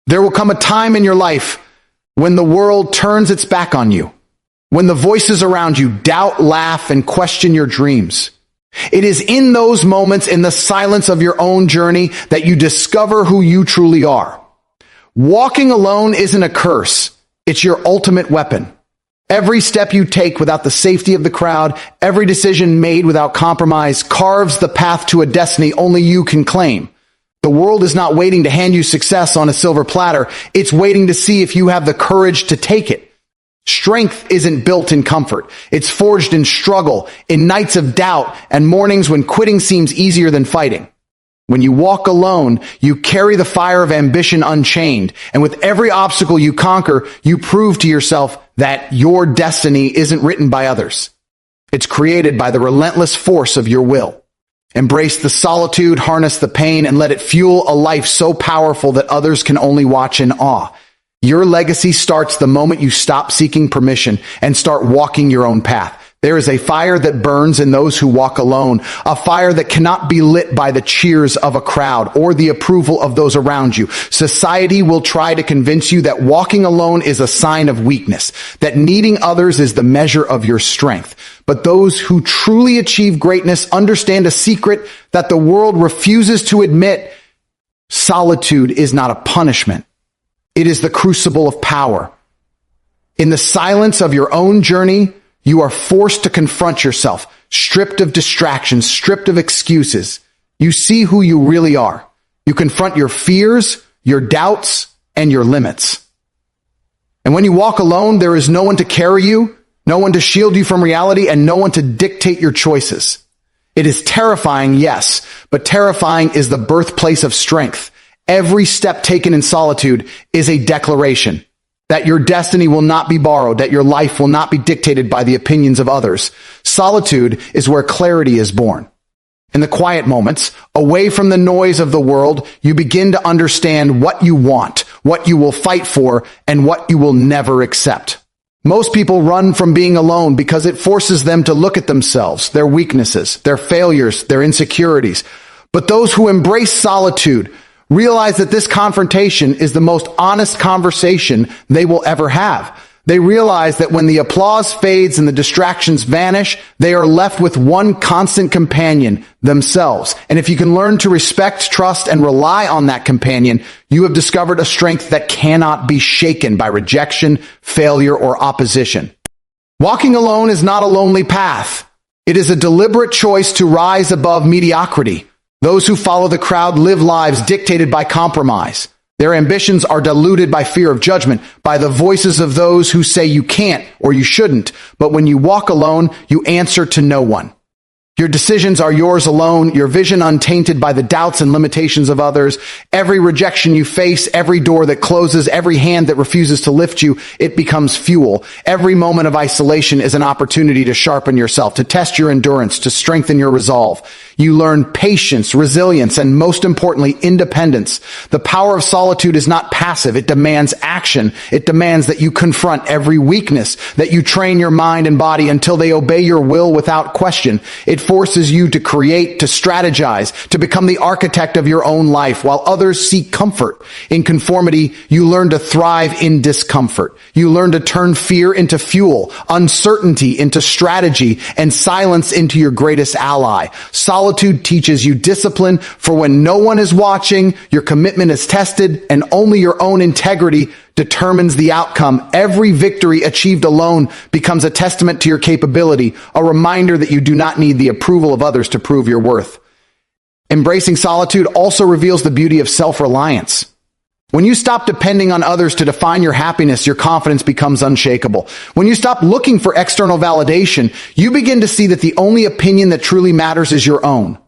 There will come a time in your life when the world turns its back on you, when the voices around you doubt, laugh, and question your dreams. It is in those moments, in the silence of your own journey, that you discover who you truly are. Walking alone isn't a curse. It's your ultimate weapon. Every step you take without the safety of the crowd, every decision made without compromise, carves the path to a destiny only you can claim. The world is not waiting to hand you success on a silver platter. It's waiting to see if you have the courage to take it. Strength isn't built in comfort. It's forged in struggle, in nights of doubt, and mornings when quitting seems easier than fighting. When you walk alone, you carry the fire of ambition unchained, and with every obstacle you conquer, you prove to yourself that your destiny isn't written by others. It's created by the relentless force of your will. Embrace the solitude, harness the pain, and let it fuel a life so powerful that others can only watch in awe. Your legacy starts the moment you stop seeking permission and start walking your own path. There is a fire that burns in those who walk alone, a fire that cannot be lit by the cheers of a crowd or the approval of those around you. Society will try to convince you that walking alone is a sign of weakness, that needing others is the measure of your strength. But those who truly achieve greatness understand a secret that the world refuses to admit. Solitude is not a punishment. It is the crucible of power. In the silence of your own journey, you are forced to confront yourself, stripped of distractions, stripped of excuses. You see who you really are. You confront your fears, your doubts, and your limits. And when you walk alone, there is no one to carry you, no one to shield you from reality, and no one to dictate your choices. It is terrifying, yes, but terrifying is the birthplace of strength. Every step taken in solitude is a declaration that your destiny will not be borrowed, that your life will not be dictated by the opinions of others. Solitude is where clarity is born. In the quiet moments, away from the noise of the world, you begin to understand what you want, what you will fight for, and what you will never accept. Most people run from being alone because it forces them to look at themselves, their weaknesses, their failures, their insecurities. But those who embrace solitude realize that this confrontation is the most honest conversation they will ever have. They realize that when the applause fades and the distractions vanish, they are left with one constant companion, themselves. And if you can learn to respect, trust, and rely on that companion, you have discovered a strength that cannot be shaken by rejection, failure, or opposition. Walking alone is not a lonely path. It is a deliberate choice to rise above mediocrity. Those who follow the crowd live lives dictated by compromise. Their ambitions are diluted by fear of judgment, by the voices of those who say you can't or you shouldn't. But when you walk alone, you answer to no one. Your decisions are yours alone, your vision untainted by the doubts and limitations of others. Every rejection you face, every door that closes, every hand that refuses to lift you, it becomes fuel. Every moment of isolation is an opportunity to sharpen yourself, to test your endurance, to strengthen your resolve. You learn patience, resilience, and most importantly, independence. The power of solitude is not passive. It demands action. It demands that you confront every weakness, that you train your mind and body until they obey your will without question. It forces you to create, to strategize, to become the architect of your own life while others seek comfort. In conformity, you learn to thrive in discomfort. You learn to turn fear into fuel, uncertainty into strategy, and silence into your greatest ally. Solitude teaches you discipline, for when no one is watching, your commitment is tested, and only your own integrity determines the outcome. Every victory achieved alone becomes a testament to your capability, a reminder that you do not need the approval of others to prove your worth. Embracing solitude also reveals the beauty of self-reliance. When you stop depending on others to define your happiness, your confidence becomes unshakable. When you stop looking for external validation, you begin to see that the only opinion that truly matters is your own.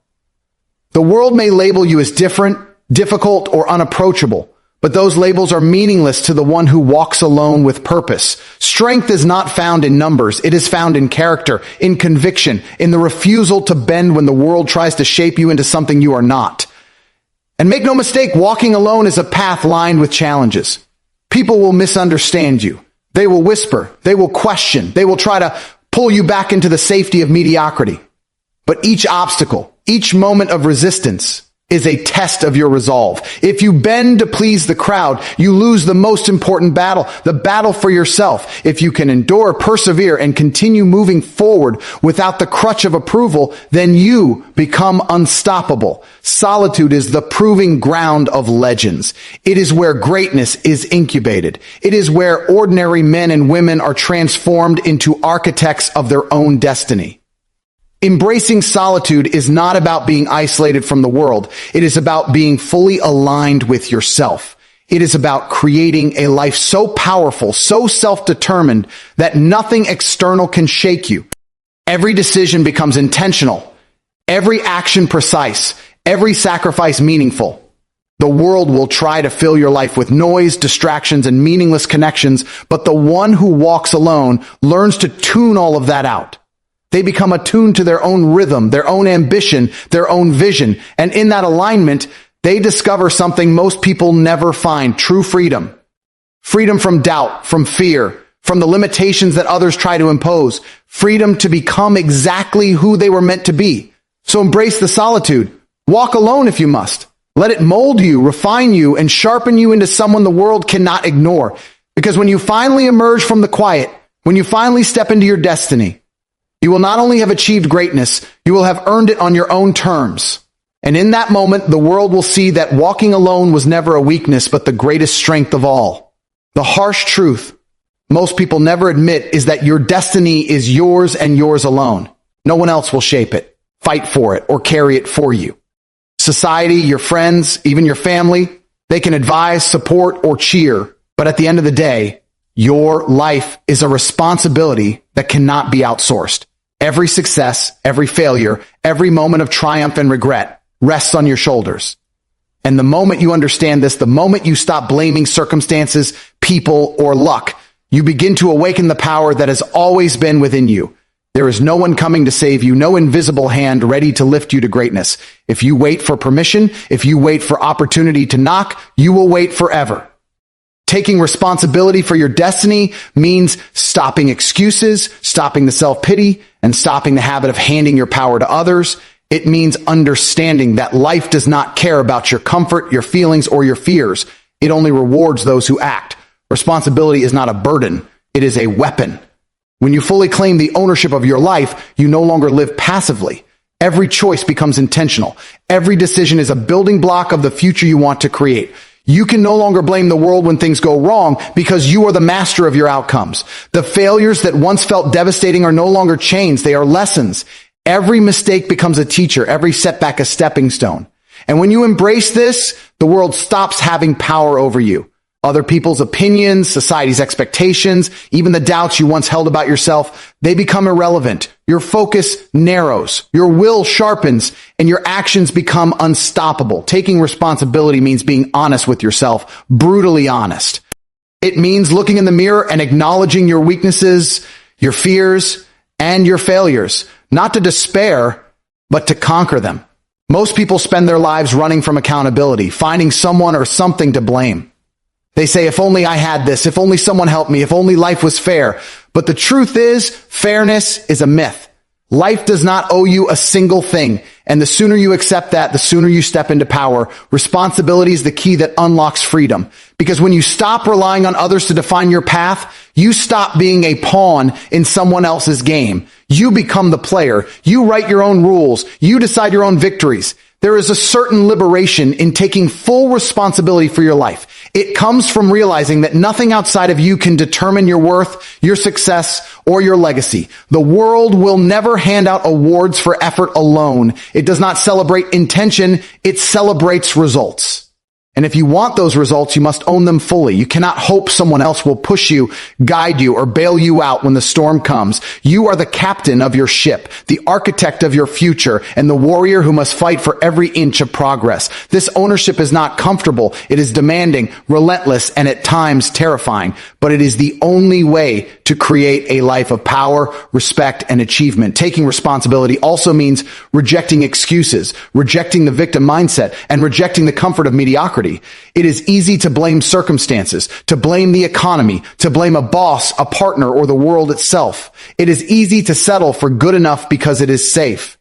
The world may label you as different, difficult, or unapproachable, but those labels are meaningless to the one who walks alone with purpose. Strength is not found in numbers. It is found in character, in conviction, in the refusal to bend when the world tries to shape you into something you are not. And make no mistake, walking alone is a path lined with challenges. People will misunderstand you. They will whisper. They will question. They will try to pull you back into the safety of mediocrity. But each obstacle, each moment of resistance is a test of your resolve. If you bend to please the crowd, you lose the most important battle, the battle for yourself. If you can endure, persevere, and continue moving forward without the crutch of approval, then you become unstoppable. Solitude is the proving ground of legends. It is where greatness is incubated. It is where ordinary men and women are transformed into architects of their own destiny. Embracing solitude is not about being isolated from the world. It is about being fully aligned with yourself. It is about creating a life so powerful, so self-determined that nothing external can shake you. Every decision becomes intentional, every action precise, every sacrifice meaningful. The world will try to fill your life with noise, distractions, and meaningless connections, but the one who walks alone learns to tune all of that out. They become attuned to their own rhythm, their own ambition, their own vision. And in that alignment, they discover something most people never find: true freedom. Freedom from doubt, from fear, from the limitations that others try to impose. Freedom to become exactly who they were meant to be. So embrace the solitude. Walk alone if you must. Let it mold you, refine you, and sharpen you into someone the world cannot ignore. Because when you finally emerge from the quiet, when you finally step into your destiny, you will not only have achieved greatness, you will have earned it on your own terms. And in that moment, the world will see that walking alone was never a weakness, but the greatest strength of all. The harsh truth most people never admit is that your destiny is yours and yours alone. No one else will shape it, fight for it, or carry it for you. Society, your friends, even your family, they can advise, support, or cheer. But at the end of the day, your life is a responsibility that cannot be outsourced. Every success, every failure, every moment of triumph and regret rests on your shoulders. And the moment you understand this, the moment you stop blaming circumstances, people, or luck, you begin to awaken the power that has always been within you. There is no one coming to save you, no invisible hand ready to lift you to greatness. If you wait for permission, if you wait for opportunity to knock, you will wait forever. Taking responsibility for your destiny means stopping excuses, stopping the self-pity, and stopping the habit of handing your power to others. It means understanding that life does not care about your comfort, your feelings, or your fears. It only rewards those who act. Responsibility is not a burden. It is a weapon. When you fully claim the ownership of your life, you no longer live passively. Every choice becomes intentional. Every decision is a building block of the future you want to create. You can no longer blame the world when things go wrong because you are the master of your outcomes. The failures that once felt devastating are no longer chains. They are lessons. Every mistake becomes a teacher, every setback a stepping stone. And when you embrace this, the world stops having power over you. Other people's opinions, society's expectations, even the doubts you once held about yourself, they become irrelevant. Your focus narrows, your will sharpens, and your actions become unstoppable. Taking responsibility means being honest with yourself, brutally honest. It means looking in the mirror and acknowledging your weaknesses, your fears, and your failures, not to despair, but to conquer them. Most people spend their lives running from accountability, finding someone or something to blame. They say, if only I had this, if only someone helped me, if only life was fair. But the truth is, fairness is a myth. Life does not owe you a single thing. And the sooner you accept that, the sooner you step into power. Responsibility is the key that unlocks freedom. Because when you stop relying on others to define your path, you stop being a pawn in someone else's game. You become the player. You write your own rules. You decide your own victories. There is a certain liberation in taking full responsibility for your life. It comes from realizing that nothing outside of you can determine your worth, your success, or your legacy. The world will never hand out awards for effort alone. It does not celebrate intention. It celebrates results. And if you want those results, you must own them fully. You cannot hope someone else will push you, guide you, or bail you out when the storm comes. You are the captain of your ship, the architect of your future, and the warrior who must fight for every inch of progress. This ownership is not comfortable. It is demanding, relentless, and at times terrifying. But it is the only way to create a life of power, respect, and achievement. Taking responsibility also means rejecting excuses, rejecting the victim mindset, and rejecting the comfort of mediocrity. It is easy to blame circumstances, to blame the economy, to blame a boss, a partner, or the world itself. It is easy to settle for good enough because it is safe.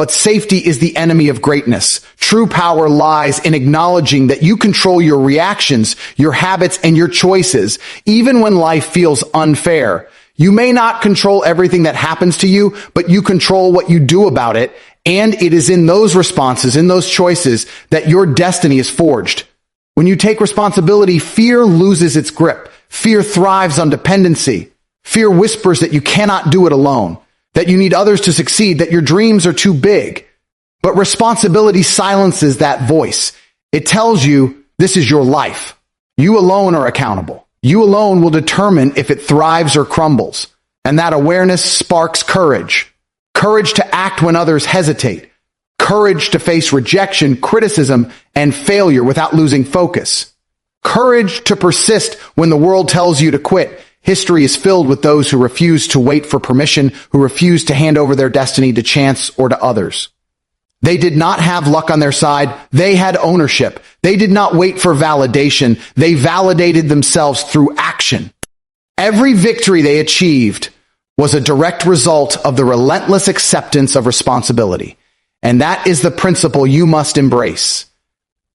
But safety is the enemy of greatness. True power lies in acknowledging that you control your reactions, your habits, and your choices, even when life feels unfair. You may not control everything that happens to you, but you control what you do about it, and it is in those responses, in those choices, that your destiny is forged. When you take responsibility, fear loses its grip. Fear thrives on dependency. Fear whispers that you cannot do it alone, that you need others to succeed, that your dreams are too big. But responsibility silences that voice. It tells you this is your life. You alone are accountable. You alone will determine if it thrives or crumbles. And that awareness sparks courage. Courage to act when others hesitate. Courage to face rejection, criticism, and failure without losing focus. Courage to persist when the world tells you to quit. History is filled with those who refuse to wait for permission, who refuse to hand over their destiny to chance or to others. They did not have luck on their side. They had ownership. They did not wait for validation. They validated themselves through action. Every victory they achieved was a direct result of the relentless acceptance of responsibility. And that is the principle you must embrace.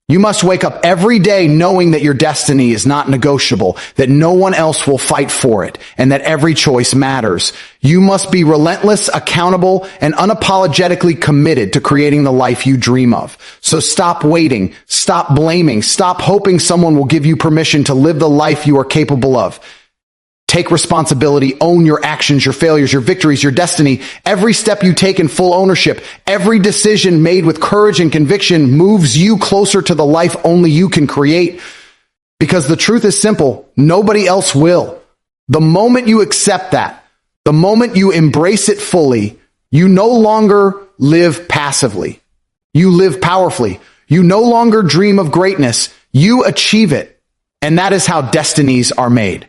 You must wake up every day knowing that your destiny is not negotiable, that no one else will fight for it, and that every choice matters. You must be relentless, accountable, and unapologetically committed to creating the life you dream of. So stop waiting, stop blaming, stop hoping someone will give you permission to live the life you are capable of. Take responsibility, own your actions, your failures, your victories, your destiny. Every step you take in full ownership, every decision made with courage and conviction moves you closer to the life only you can create. Because the truth is simple, nobody else will. The moment you accept that, the moment you embrace it fully, you no longer live passively. You live powerfully. You no longer dream of greatness. You achieve it. And that is how destinies are made.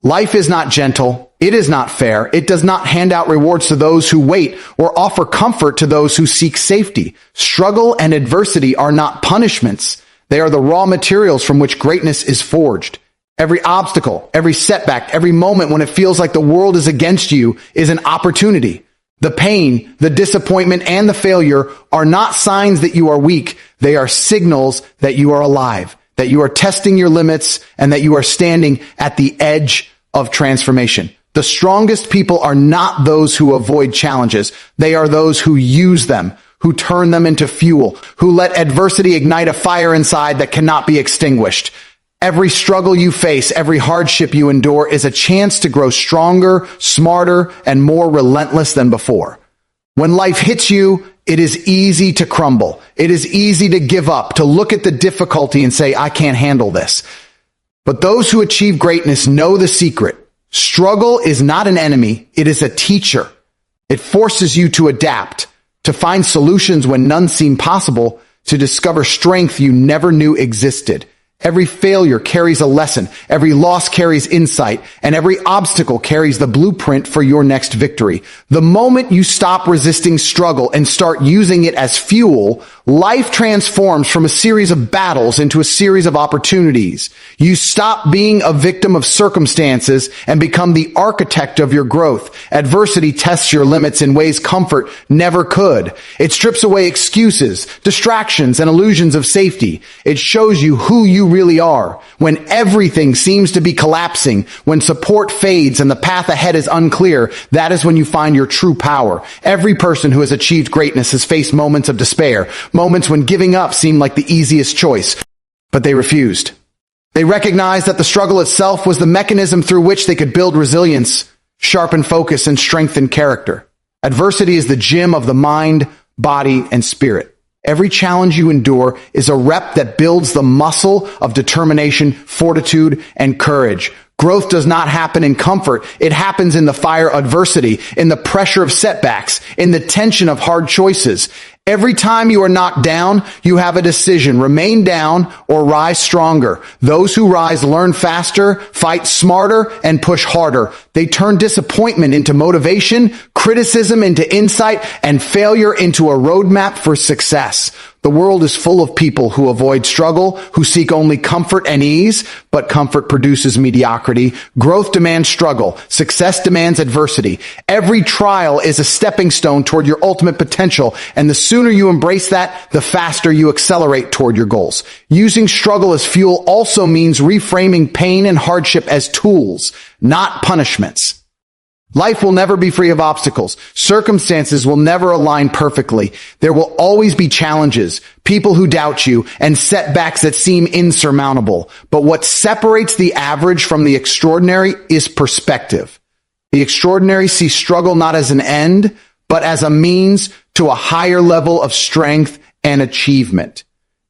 Life is not gentle. It is not fair. It does not hand out rewards to those who wait or offer comfort to those who seek safety. Struggle and adversity are not punishments. They are the raw materials from which greatness is forged. Every obstacle, every setback, every moment when it feels like the world is against you is an opportunity. The pain, the disappointment, and the failure are not signs that you are weak. They are signals that you are alive, that you are testing your limits, and that you are standing at the edge of transformation. The strongest people are not those who avoid challenges. They are those who use them, who turn them into fuel, who let adversity ignite a fire inside that cannot be extinguished. Every struggle you face, every hardship you endure is a chance to grow stronger, smarter, and more relentless than before. When life hits you, it is easy to crumble. It is easy to give up, to look at the difficulty and say, I can't handle this. But those who achieve greatness know the secret. Struggle is not an enemy. It is a teacher. It forces you to adapt, to find solutions when none seem possible, to discover strength you never knew existed. Every failure carries a lesson, every loss carries insight, and every obstacle carries the blueprint for your next victory. The moment you stop resisting struggle and start using it as fuel, life transforms from a series of battles into a series of opportunities. You stop being a victim of circumstances and become the architect of your growth. Adversity tests your limits in ways comfort never could. It strips away excuses, distractions, and illusions of safety. It shows you who you really are. When everything seems to be collapsing, when support fades and the path ahead is unclear, that is when you find your true power. Every person who has achieved greatness has faced moments of despair, moments when giving up seemed like the easiest choice, but they refused. They recognized that the struggle itself was the mechanism through which they could build resilience, sharpen focus, and strengthen character. Adversity is the gym of the mind, body, and spirit. Every challenge you endure is a rep that builds the muscle of determination, fortitude, and courage. Growth does not happen in comfort. It happens in the fire of adversity, in the pressure of setbacks, in the tension of hard choices. Every time you are knocked down, you have a decision: remain down or rise stronger. Those who rise learn faster, fight smarter, and push harder. They turn disappointment into motivation, criticism into insight, and failure into a roadmap for success. The world is full of people who avoid struggle, who seek only comfort and ease, but comfort produces mediocrity. Growth demands struggle. Success demands adversity. Every trial is a stepping stone toward your ultimate potential, and the sooner you embrace that, the faster you accelerate toward your goals. Using struggle as fuel also means reframing pain and hardship as tools, not punishments. Life will never be free of obstacles. Circumstances will never align perfectly. There will always be challenges, people who doubt you, and setbacks that seem insurmountable. But what separates the average from the extraordinary is perspective. The extraordinary see struggle not as an end, but as a means to a higher level of strength and achievement.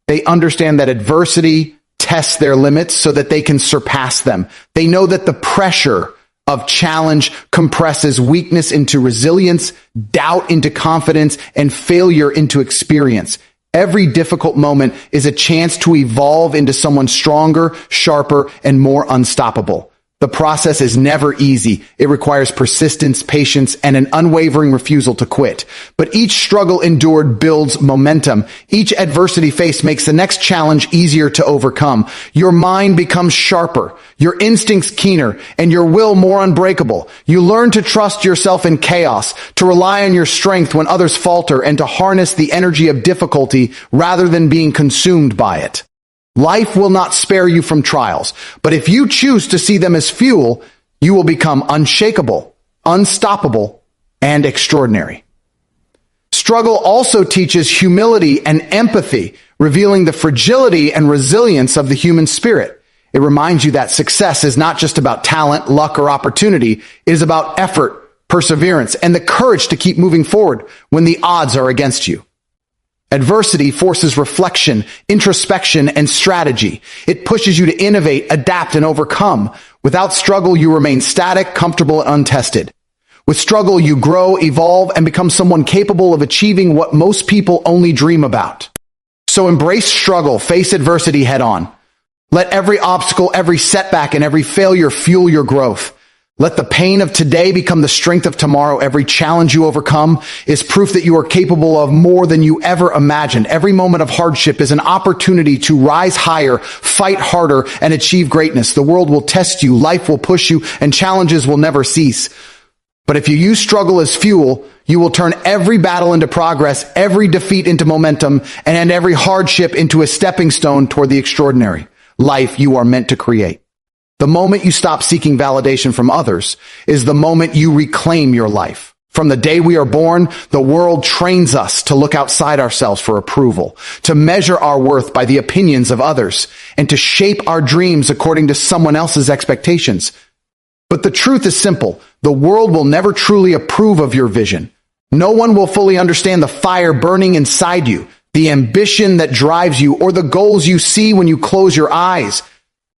They understand that adversity tests their limits so that they can surpass them. They know that the pressure of challenge compresses weakness into resilience, doubt into confidence, and failure into experience. Every difficult moment is a chance to evolve into someone stronger, sharper, and more unstoppable. The process is never easy. It requires persistence, patience, and an unwavering refusal to quit. But each struggle endured builds momentum. Each adversity faced makes the next challenge easier to overcome. Your mind becomes sharper, your instincts keener, and your will more unbreakable. You learn to trust yourself in chaos, to rely on your strength when others falter, and to harness the energy of difficulty rather than being consumed by it. Life will not spare you from trials, but if you choose to see them as fuel, you will become unshakable, unstoppable, and extraordinary. Struggle also teaches humility and empathy, revealing the fragility and resilience of the human spirit. It reminds you that success is not just about talent, luck, or opportunity. It is about effort, perseverance, and the courage to keep moving forward when the odds are against you. Adversity forces reflection, introspection, and strategy. It pushes you to innovate, adapt, and overcome. Without struggle, you remain static, comfortable, and untested. With struggle, you grow, evolve, and become someone capable of achieving what most people only dream about. So embrace struggle, face adversity head on. Let every obstacle, every setback, and every failure fuel your growth. Let the pain of today become the strength of tomorrow. Every challenge you overcome is proof that you are capable of more than you ever imagined. Every moment of hardship is an opportunity to rise higher, fight harder, and achieve greatness. The world will test you, life will push you, and challenges will never cease. But if you use struggle as fuel, you will turn every battle into progress, every defeat into momentum, and every hardship into a stepping stone toward the extraordinary life you are meant to create. The moment you stop seeking validation from others is the moment you reclaim your life. From the day we are born, the world trains us to look outside ourselves for approval, to measure our worth by the opinions of others, and to shape our dreams according to someone else's expectations. But the truth is simple. The world will never truly approve of your vision. No one will fully understand the fire burning inside you, the ambition that drives you, or the goals you see when you close your eyes.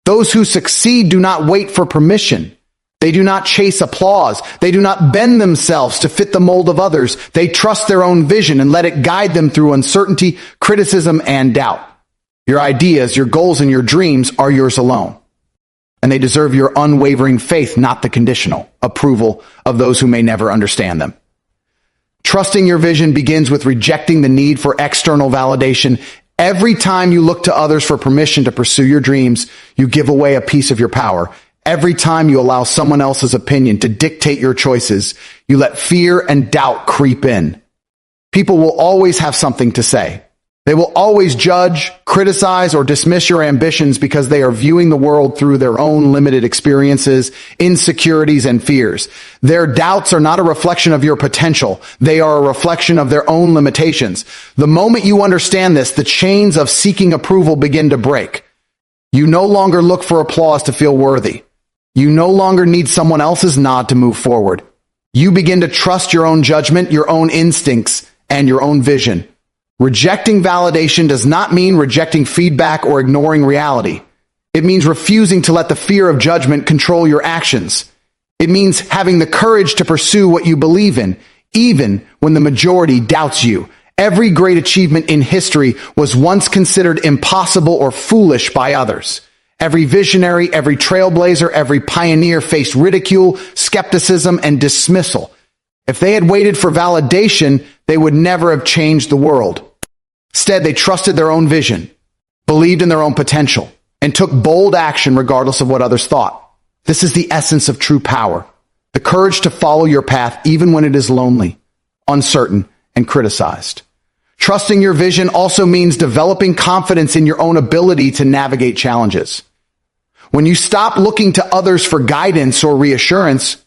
Those who succeed do not wait for permission. They do not chase applause. They do not bend themselves to fit the mold of others. They trust their own vision and let it guide them through uncertainty, criticism, and doubt. Your ideas, your goals, and your dreams are yours alone. And they deserve your unwavering faith, not the conditional approval of those who may never understand them. Trusting your vision begins with rejecting the need for external validation. Every time you look to others for permission to pursue your dreams, you give away a piece of your power. Every time you allow someone else's opinion to dictate your choices, you let fear and doubt creep in. People will always have something to say. They will always judge, criticize, or dismiss your ambitions because they are viewing the world through their own limited experiences, insecurities, and fears. Their doubts are not a reflection of your potential. They are a reflection of their own limitations. The moment you understand this, the chains of seeking approval begin to break. You no longer look for applause to feel worthy. You no longer need someone else's nod to move forward. You begin to trust your own judgment, your own instincts, and your own vision. Rejecting validation does not mean rejecting feedback or ignoring reality. It means refusing to let the fear of judgment control your actions. It means having the courage to pursue what you believe in, even when the majority doubts you. Every great achievement in history was once considered impossible or foolish by others. Every visionary, every trailblazer, every pioneer faced ridicule, skepticism, and dismissal. If they had waited for validation, they would never have changed the world. Instead, they trusted their own vision, believed in their own potential, and took bold action regardless of what others thought. This is the essence of true power, the courage to follow your path even when it is lonely, uncertain, and criticized. Trusting your vision also means developing confidence in your own ability to navigate challenges. When you stop looking to others for guidance or reassurance,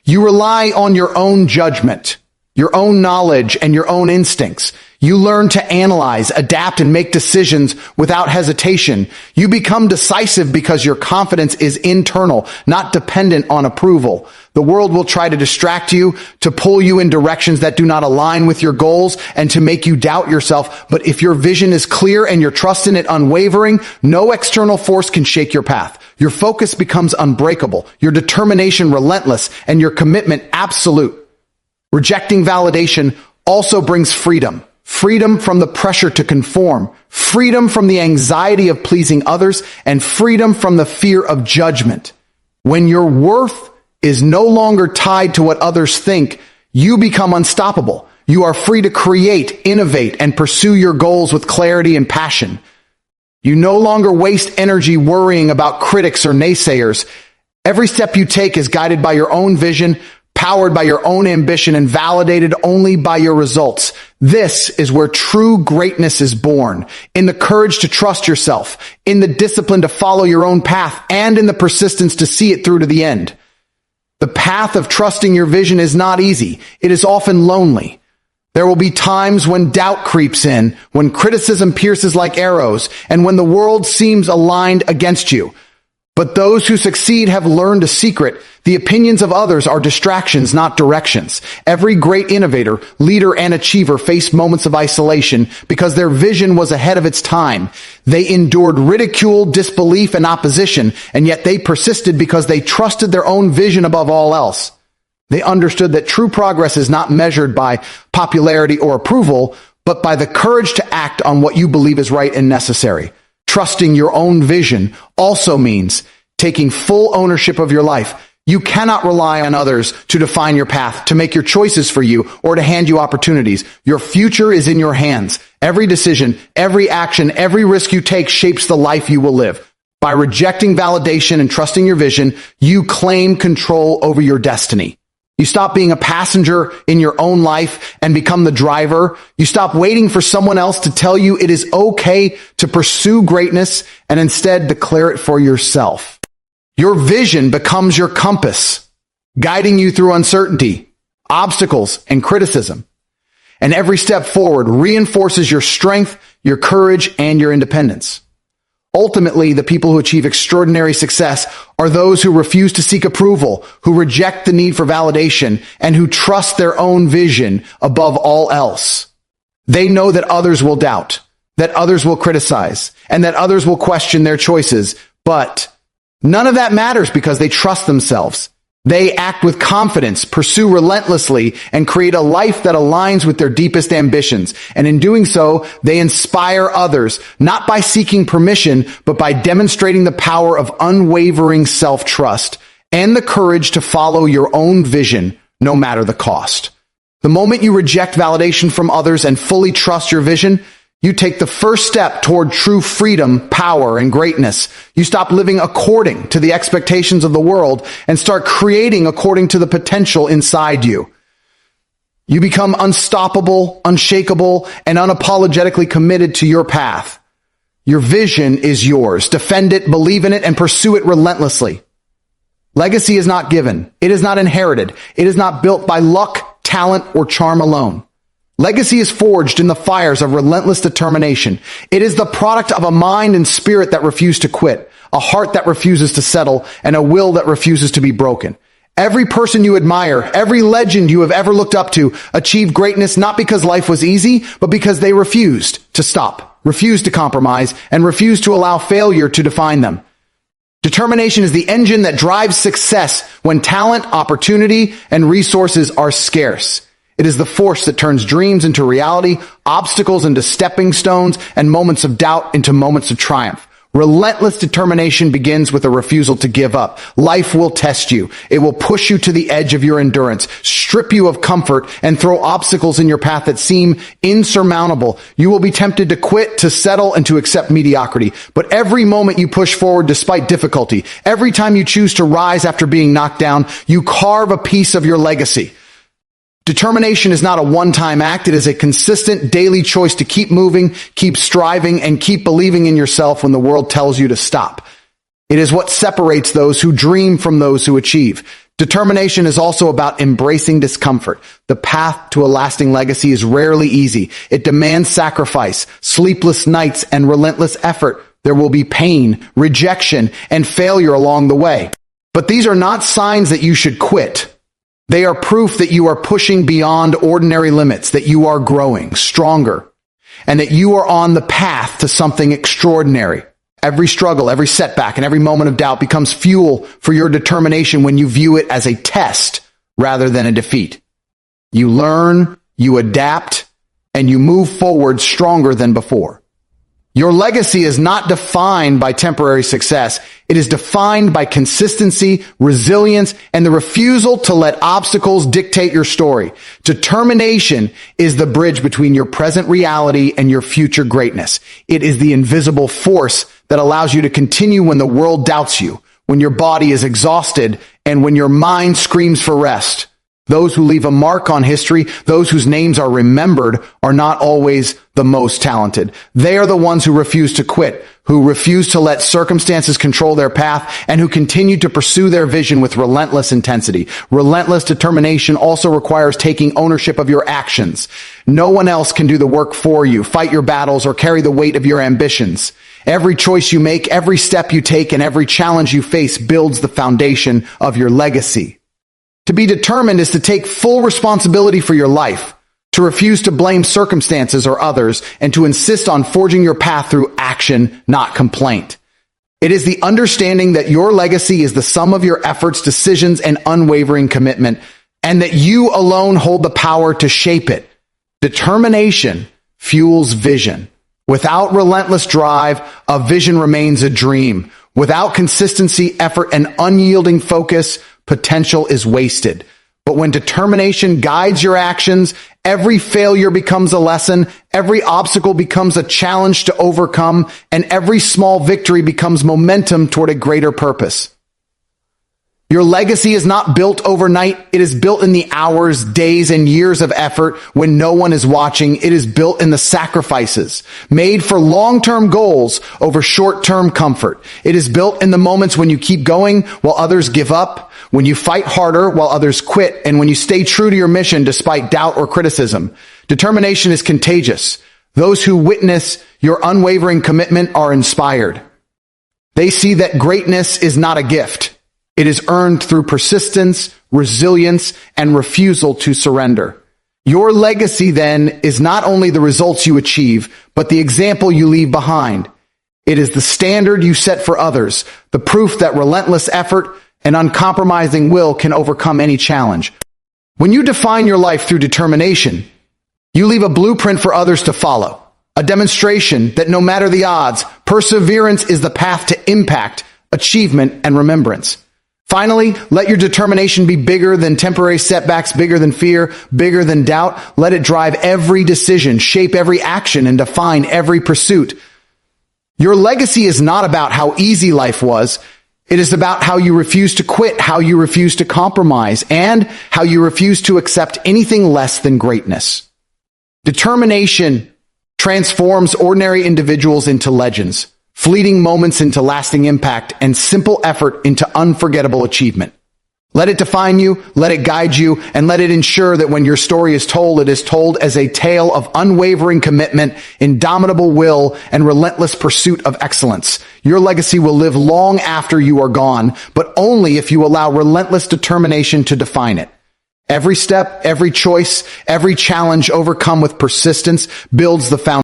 you rely on your own judgment, your own knowledge, and your own instincts. You learn to analyze, adapt, and make decisions without hesitation. You become decisive because your confidence is internal, not dependent on approval. The world will try to distract you, to pull you in directions that do not align with your goals, and to make you doubt yourself. But if your vision is clear and your trust in it unwavering, no external force can shake your path. Your focus becomes unbreakable, your determination relentless, and your commitment absolute. Rejecting validation also brings freedom. Freedom from the pressure to conform, freedom from the anxiety of pleasing others, and freedom from the fear of judgment. When your worth is no longer tied to what others think, you become unstoppable. You are free to create, innovate, and pursue your goals with clarity and passion. You no longer waste energy worrying about critics or naysayers. Every step you take is guided by your own vision, powered by your own ambition, and validated only by your results. This is where true greatness is born, in the courage to trust yourself, in the discipline to follow your own path, and in the persistence to see it through to the end. The path of trusting your vision is not easy. It is often lonely. There will be times when doubt creeps in, when criticism pierces like arrows, and when the world seems aligned against you. But those who succeed have learned a secret. The opinions of others are distractions, not directions. Every great innovator, leader, and achiever faced moments of isolation because their vision was ahead of its time. They endured ridicule, disbelief, and opposition, and yet they persisted because they trusted their own vision above all else. They understood that true progress is not measured by popularity or approval, but by the courage to act on what you believe is right and necessary. Trusting your own vision also means taking full ownership of your life. You cannot rely on others to define your path, to make your choices for you, or to hand you opportunities. Your future is in your hands. Every decision, every action, every risk you take shapes the life you will live. By rejecting validation and trusting your vision, you claim control over your destiny. You stop being a passenger in your own life and become the driver. You stop waiting for someone else to tell you it is okay to pursue greatness and instead declare it for yourself. Your vision becomes your compass, guiding you through uncertainty, obstacles, and criticism. And every step forward reinforces your strength, your courage, and your independence. Ultimately, the people who achieve extraordinary success are those who refuse to seek approval, who reject the need for validation, and who trust their own vision above all else. They know that others will doubt, that others will criticize, and that others will question their choices, but none of that matters because they trust themselves. They act with confidence, pursue relentlessly, and create a life that aligns with their deepest ambitions. And in doing so, they inspire others, not by seeking permission, but by demonstrating the power of unwavering self-trust and the courage to follow your own vision, no matter the cost. The moment you reject validation from others and fully trust your vision, you take the first step toward true freedom, power, and greatness. You stop living according to the expectations of the world and start creating according to the potential inside you. You become unstoppable, unshakable, and unapologetically committed to your path. Your vision is yours. Defend it, believe in it, and pursue it relentlessly. Legacy is not given. It is not inherited. It is not built by luck, talent, or charm alone. Legacy is forged in the fires of relentless determination. It is the product of a mind and spirit that refuse to quit, a heart that refuses to settle, and a will that refuses to be broken. Every person you admire, every legend you have ever looked up to, achieved greatness not because life was easy, but because they refused to stop, refused to compromise, and refused to allow failure to define them. Determination is the engine that drives success when talent, opportunity, and resources are scarce. It is the force that turns dreams into reality, obstacles into stepping stones, and moments of doubt into moments of triumph. Relentless determination begins with a refusal to give up. Life will test you. It will push you to the edge of your endurance, strip you of comfort, and throw obstacles in your path that seem insurmountable. You will be tempted to quit, to settle, and to accept mediocrity. But every moment you push forward despite difficulty, every time you choose to rise after being knocked down, you carve a piece of your legacy. Determination is not a one-time act. It is a consistent daily choice to keep moving, keep striving, and keep believing in yourself when the world tells you to stop. It is what separates those who dream from those who achieve. Determination is also about embracing discomfort. The path to a lasting legacy is rarely easy. It demands sacrifice, sleepless nights, and relentless effort. There will be pain, rejection, and failure along the way. But these are not signs that you should quit. They are proof that you are pushing beyond ordinary limits, that you are growing stronger, and that you are on the path to something extraordinary. Every struggle, every setback, and every moment of doubt becomes fuel for your determination when you view it as a test rather than a defeat. You learn, you adapt, and you move forward stronger than before. Your legacy is not defined by temporary success. It is defined by consistency, resilience, and the refusal to let obstacles dictate your story. Determination is the bridge between your present reality and your future greatness. It is the invisible force that allows you to continue when the world doubts you, when your body is exhausted, and when your mind screams for rest. Those who leave a mark on history, those whose names are remembered, are not always the most talented. They are the ones who refuse to quit, who refuse to let circumstances control their path, and who continue to pursue their vision with relentless intensity. Relentless determination also requires taking ownership of your actions. No one else can do the work for you, fight your battles, or carry the weight of your ambitions. Every choice you make, every step you take, and every challenge you face builds the foundation of your legacy. To be determined is to take full responsibility for your life, to refuse to blame circumstances or others, and to insist on forging your path through action, not complaint. It is the understanding that your legacy is the sum of your efforts, decisions, and unwavering commitment, and that you alone hold the power to shape it. Determination fuels vision. Without relentless drive, a vision remains a dream. Without consistency, effort, and unyielding focus, potential is wasted. But when determination guides your actions, every failure becomes a lesson, every obstacle becomes a challenge to overcome, and every small victory becomes momentum toward a greater purpose. Your legacy is not built overnight. It is built in the hours, days, and years of effort when no one is watching. It is built in the sacrifices made for long-term goals over short-term comfort. It is built in the moments when you keep going while others give up, when you fight harder while others quit, and when you stay true to your mission despite doubt or criticism. Determination is contagious. Those who witness your unwavering commitment are inspired. They see that greatness is not a gift. It is earned through persistence, resilience, and refusal to surrender. Your legacy, then, is not only the results you achieve, but the example you leave behind. It is the standard you set for others, the proof that relentless effort and uncompromising will can overcome any challenge. When you define your life through determination, you leave a blueprint for others to follow, a demonstration that no matter the odds, perseverance is the path to impact, achievement, and remembrance. Finally, let your determination be bigger than temporary setbacks, bigger than fear, bigger than doubt. Let it drive every decision, shape every action, and define every pursuit. Your legacy is not about how easy life was. It is about how you refuse to quit, how you refuse to compromise, and how you refuse to accept anything less than greatness. Determination transforms ordinary individuals into legends, fleeting moments into lasting impact, and simple effort into unforgettable achievement. Let it define you, let it guide you, and let it ensure that when your story is told, it is told as a tale of unwavering commitment, indomitable will, and relentless pursuit of excellence. Your legacy will live long after you are gone, but only if you allow relentless determination to define it. Every step, every choice, every challenge overcome with persistence builds the foundation